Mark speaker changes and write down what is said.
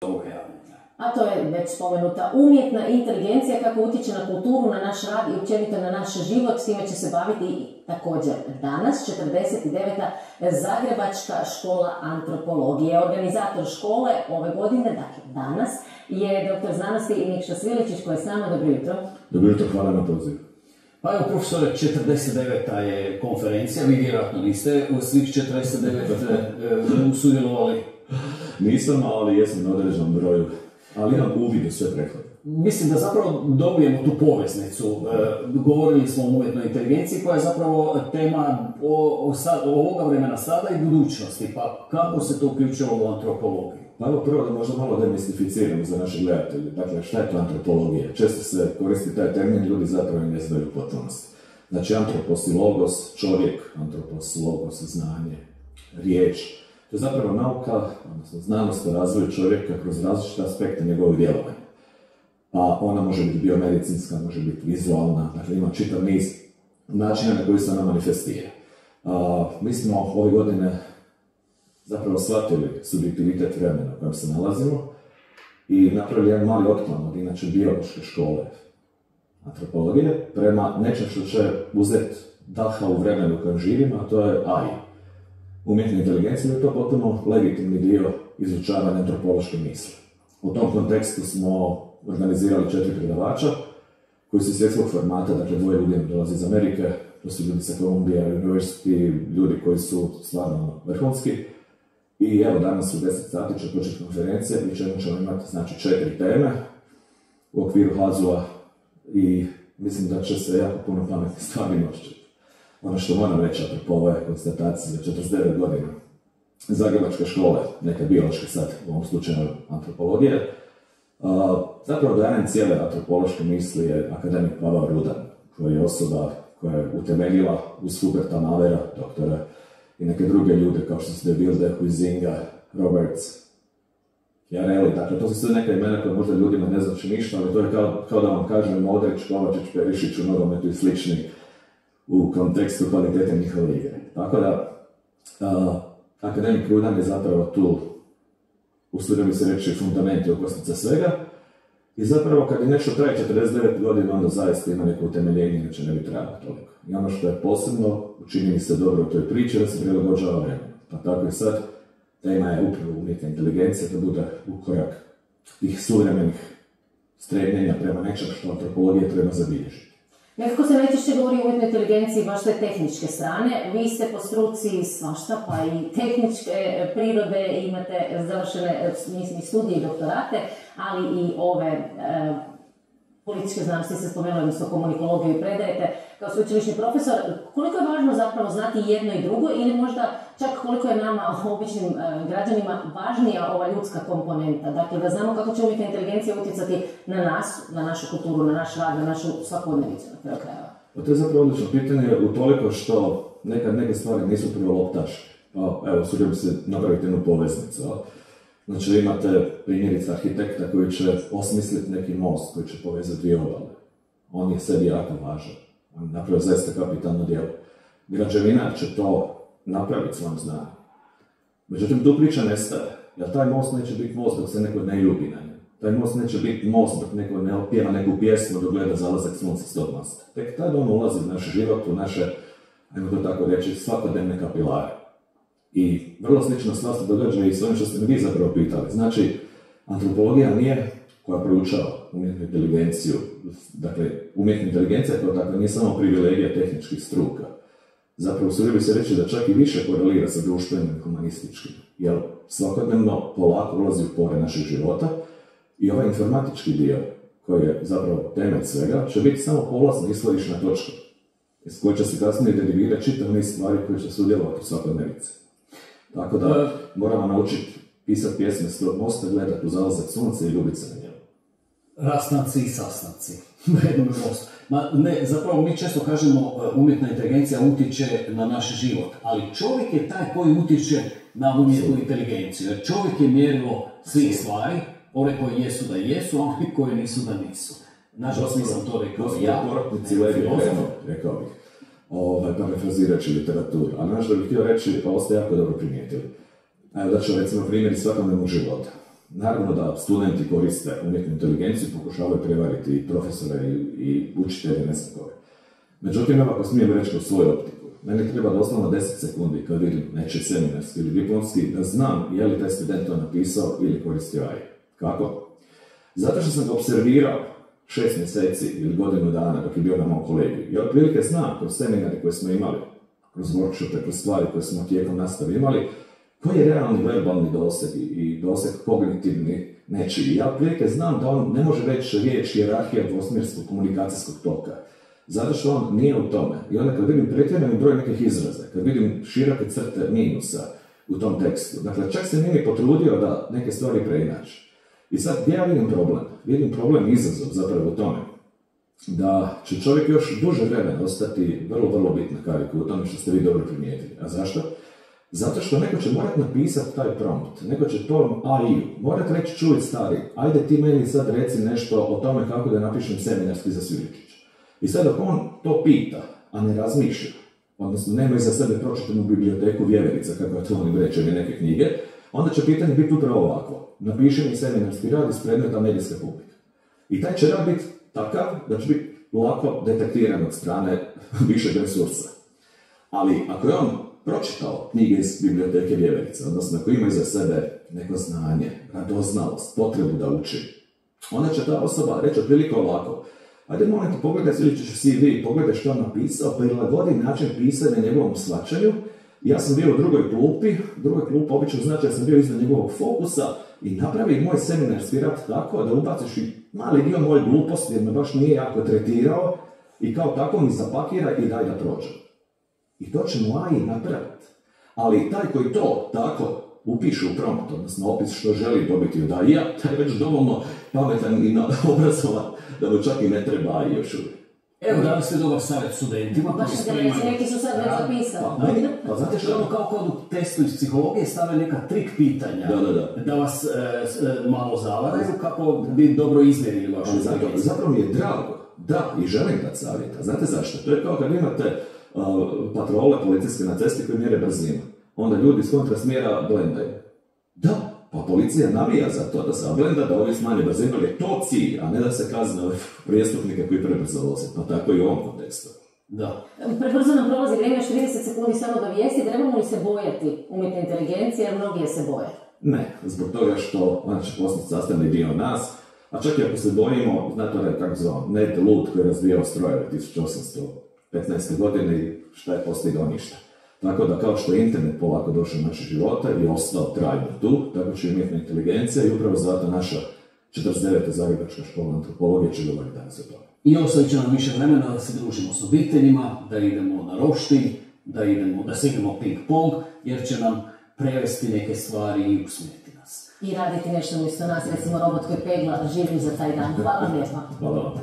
Speaker 1: ovoga javljanja.
Speaker 2: A to je već spomenuta umjetna inteligencija, kako utječe na kulturu, na naš rad i općenito na naš život. S time će se baviti i također danas 49. Zagrebačka škola antropologije. Organizator škole ove godine, dakle danas, je doktor znanosti Nikša Sviličić koji je s nama. Dobro jutro.
Speaker 3: Dobro jutro, hvala na pozivu.
Speaker 1: Pa evo, profesore, 49. je konferencija, vi vjerojatno niste u svih 49 sudjelovali.
Speaker 3: Nisam, ali jesam na određenom broju, ali imam uvid u sve prehlade.
Speaker 1: Mislim da zapravo dobijemo tu poveznicu. Govorili smo o umjetnoj inteligenciji koja je zapravo tema ovoga vremena sada i budućnosti. Pa kako se to uključilo u antropologiju?
Speaker 3: Pa evo prvo da možda malo demistificiramo za naše gledatelje. Dakle, šta je to antropologija? Često se koristi taj termin, ljudi zapravo ne znaju u potpunosti. Znači, antropos i logos, čovjek, antropos, logos, znanje, riječ. To je zapravo nauka, odnosno znanost o razvoju čovjeka kroz različite aspekte njegovog djelovanja. Pa ona može biti biomedicinska, može biti vizualna, dakle ima čitav niz načina na koji se ona manifestira. Mi smo ove godine zapravo shvatili subjektivitet vremena u kojem se nalazimo i napravili jedan mali otklon od inače biološke škole antropologije prema nečem što će uzeti daha u vremenu u kojem živimo, a to je AI. Umjetna inteligencija je to potpuno legitimni dio izučavanja antropološke misli. U tom kontekstu smo organizirali 4 predavača koji su iz svjetskog formata, dakle 2 ljudi dolazi iz Amerike, to su ljudi sa Columbia University, ljudi koji su stvarno vrhunski. I evo danas u 10 sati će početi konferencija, pri čemu ćemo imati znači 4 teme u okviru HAZU-a i mislim da će se jako puno pametnih stvari moći. Ono što moram reći apropo ove konstatacije za 49 godina Zagrebačke škole, neke biološke sad, u ovom slučaju antropologije, zapravo garant cijele antropološke misli je akademik Pavao Rudan, koji je osoba koja je utemeljila uz Huberta Mahlera, doktora, i neke druge ljude kao što su De Wilde, Huizinga, Roberts, Jareli. Dakle, to su sve neka imena koje možda ljudima ne znači ništa, ali to je kao da vam kažem Modrić, Kovačić, Perišić u nogometu i slični u kontekstu kvalitete njihove igre. Tako da, akademik Rudan je zapravo tu, usudio bi se reći, fundament i okosnica svega. I zapravo, kad je nešto traje 49 godina, onda zaista ima neko utemeljenje, inače ne bi trebalo toliko. I ono što je posebno, učini mi se dobro u toj priči, da se prilagođava vremenu. Pa tako i sad, tema je upravo umjetna inteligencija, da bude ukorak tih suvremenih stremljenja prema nečem što antropologija treba zabilježiti.
Speaker 2: Nekako se najčešće govori o umjetnoj inteligenciji baš te tehničke strane. Vi ste po struci svašta, pa i tehničke prirode, imate završene studije i doktorate, ali i ove političke znanosti ste spomenuli, odnosno komunikologiju i predajete kao sveučilišni profesor. Koliko je važno zapravo znati jedno i drugo ili možda čak koliko je nama, običnim građanima, važnija ova ljudska komponenta? Dakle, da znamo kako će umjetna inteligencija utjecati na nas, na našu kulturu, na naš rad, na našu svakodnevicu na kraju krajeva.
Speaker 3: To je zapravo odlično pitanje utoliko što nekad neke stvari nisu prvo loptaške. Pa evo, sudio bi se napraviti jednu poveznicu. Znači imate primjerice arhitekta koji će osmisliti neki most koji će povezati 2 obale. On je sebi jako važan. On napravio zaista kapitalno djelo. Građevinar će to napraviti svojom znanjem. Međutim, tu priča nestaje. Jer taj most neće biti most dok se neko ne ljubi na njem. Taj most neće biti most dok neko ne opjeva neku pjesmu dok gleda zalazak sunca s tog mosta. Tek tada on ulazi u naš život, u naše, ajmo to tako reći, svakodnevne kapilare. I vrlo slična stvar se događa i s ovim što ste mi vi zapravo pitali. Znači, antropologija nije koja proučava umjetnu inteligenciju. Dakle, umjetna inteligencija kao takva nije samo privilegija tehničkih struka. Zapravo, usudio bi se reći da čak i više korelira sa društvenim i humanističkim. Jer svakodnevno polako ulazi u pore našeg života i ovaj informatički dio, koji je zapravo temelj svega, će biti samo polazna ishodišna točka, iz koje će se kasnije derivirati čitav niz stvari koje će sudjelovati u svakodnevici. Tako da moramo naučiti pisati pjesme s tog mosta, gledati u zalazak sunca i ljubiti se na njemu.
Speaker 1: Rastanci i sastanci na jednom mostu. Zapravo mi često kažemo umjetna inteligencija utječe na naš život, ali čovjek je taj koji utječe na umjetnu inteligenciju. Jer čovjek je mjerilo svih stvari, one koji jesu da jesu, a oni koji nisu da nisu. Nažalost nisam to rekao ja.
Speaker 3: Porotnici levi rekao bih. Parafrazirajući literaturu. A što bih htio reći, pa ovo ste jako dobro primijetili. Evo da ću recimo primjeri svakodnevnog života. Naravno da studenti koriste umjetnu inteligenciju, pokušavaju prevariti i profesore i učitelje, ne znam koje. Međutim, ako smijem reći kroz svoju optiku, meni treba doslovno 10 sekundi kad vidim nečiji seminarski ili diplomski da znam je li taj student to napisao ili koristio AI. Kako? Zato što sam ga observirao 6 mjeseci ili godinu dana dok je bio na mom kolegiju. Ja otprilike znam kroz seminare koje smo imali, kroz workshope, kroz stvari koje smo tijekom nastave imali, koji je realni verbalni doseg i doseg kognitivni nečiji. Ja otprilike znam da on ne može reći riječ hijerarhija dvosmjerskog komunikacijskog toka. Zato što on nije u tome. I onda kad vidim pretjerani broj nekih izraza, kad vidim široke crte minusa u tom tekstu, dakle čak se nije potrudio da neke stvari preinači. I sad gdje ja vidim problem? Vidim problem i izazov zapravo u tome da će čovjek još duže vremena ostati vrlo, vrlo bitna karika u tome što ste vi dobro primijetili. A zašto? Zato što neko će morati napisati taj prompt, neko će tom AI morati reći čuj stari, ajde ti meni sad reci nešto o tome kako da napišem seminarski za Sviličić. I sad ako on to pita, a ne razmišlja, odnosno nema iza sebe pročitanu biblioteku vjeverica, kako je to oni reče ili neke knjige, onda će pitanje biti upravo ovako. Napiši mi seminarski rad iz predmeta medijska publika. I taj će rad biti takav da će biti lako detektiran od strane višeg resursa. Ali ako je on pročitao knjige iz biblioteke vjeverica, odnosno ako ima iza sebe neko znanje, radoznalost, potrebu da uči, onda će ta osoba reći otprilike ovako. Ajde, molim te, pogledaj Sviličiću CV, pogledaj što on napisao, prilagodi način pisanja njegovom shvaćanju. Ja sam bio u drugoj klupi obično znači da sam bio iznad njegovog fokusa i napravi moj seminarski rad tako da ubaciš i mali dio moje gluposti jer me baš nije jako tretirao i kao tako mi zapakira i daj da prođe. I to ćemo AI napraviti. Ali taj koji to tako upiše u prompt, odnosno opis što želi dobiti od AI-a, taj je već dovoljno pametan i obrazovan da mu čak i ne treba AI još uvijek.
Speaker 1: Evo, dali ste dobar savjet studentima.
Speaker 2: Baš neki su sad već zapisali.
Speaker 1: Pa znate što je ono kao kod u testu iz psihologije stave neka trik pitanja. Da vas malo zavaraju kako bi dobro izmjerili vašu inteligenciju.
Speaker 3: Zapravo mi je drago, da, i želim dati savjeta. Znate zašto? To je kao kad imate patrole policijske na cesti koji mjere brzinu. Onda ljudi s kontrasmjera blendaju. Da, pa policija navija za to da se blenda, da ovi smanje brzinu, ali je to cilj, a ne da se kazne prijestupnike koji prebrzo voze. Pa tako i u ovom kontekstu.
Speaker 2: Da. Prebrzo nam prolazi vrijeme, još 30 sekundi samo do vijesti. Trebamo li se bojati umjetne inteligencije, jer mnogi se boje?
Speaker 3: Ne, zbog toga što ona će postati sastavni dio nas, a čak i ako se bojimo, znate onaj kako zvao, Ned Ludd koji je razvijao strojeve 1815. godine i šta je postigao ništa. Tako da kao što je internet polako došao u naše živote i ostao trajno tu, tako će umjetna inteligencija i upravo zato naša 49. Zagrebačka škola antropologije će govoriti danas o tome.
Speaker 1: I ostavit će nam više vremena da se družimo s obiteljima, da idemo na roštilj, da se igramo ping-pong, jer će nam prevesti neke stvari i usmjeriti nas.
Speaker 2: I raditi nešto umjesto nas, recimo robot koji pegla živi za taj dan. Hvala vam lijepa.
Speaker 3: Hvala vam.